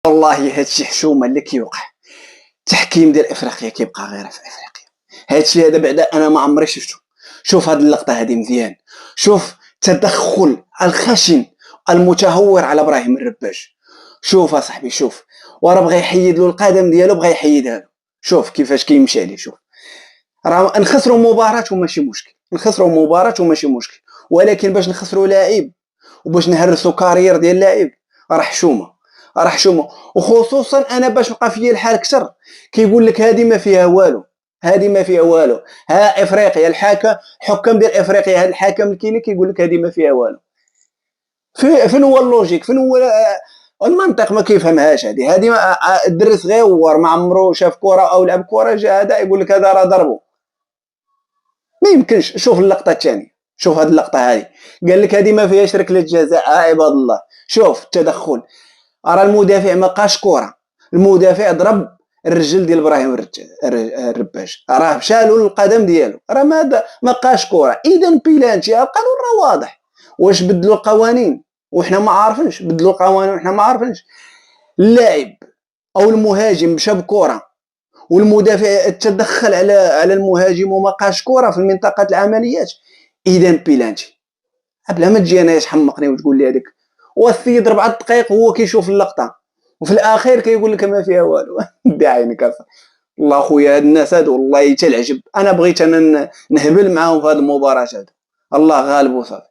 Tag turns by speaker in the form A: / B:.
A: والله هادشي حشومه اللي كيوقع. التحكيم ديال افريقيا كيبقى غير في افريقيا. هادشي هذا بعدا انا ما عمري شفتو. شوف هاد اللقطه هادي مزيان، شوف التدخل الخشن المتهور على ابراهيم الرباش. شوف اصاحبي شوف، وراه بغى يحيد له القدم ديالو، بغى يحيدها له. شوف كيفاش كيمشي عليه. شوف راه نخسروا مباراة وماشي مشكل، نخسروا مباراة وماشي مشكل، ولكن باش نخسروا لاعب وباش نهرسوا كارير ديال لاعب راه حشومه، راه حشومه. وخصوصا انا باش بقى فيا الحال اكثر كيقول لك هذه ما فيها والو، هذه ما فيها والو. ها افريقيا حكام ديال افريقيا، هذا الحكم اللي كاين كيقول لك هذه ما فيها والو. فين هو اللوجيك؟ فين هو المنطق؟ ما كيفهمهاش. هذه الدري صغيور ما عمرو شاف كره او لعب كره، جا هذا يقول لك هذا راه ضربه. ما يمكنش. شوف اللقطه الثانيه، شوف هذه اللقطه هذه، قال لك هذه ما فيهاش ركله جزاء. عباد الله شوف التدخل. راه المدافع ما بقاش كره، المدافع ضرب الرجل ديال ابراهيم الرباش، راه مشالو للقدم ديالو، راه ما بقاش كره. اذا بيلانتي، القانون راه واضح. واش بدلوا القوانين وحنا ما عارفينش؟ بدلوا القوانين وحنا ما عارفينش. اللاعب او المهاجم مشى بكره والمدافع تدخل على المهاجم وما بقاش كره في منطقه العمليات، اذا بيلانتي. بلا ما تجي انايا تحمقني وتقول لي هذيك. والسيد 4 دقائق هو كيشوف اللقطه وفي الاخير كيقول لك ما فيها والو. دي عينك والله خويا. هاد الناس هادو والله حتى العجب. انا بغيت انا نهبل معاهم في هاد المباراه هادو. الله غالب وصافي.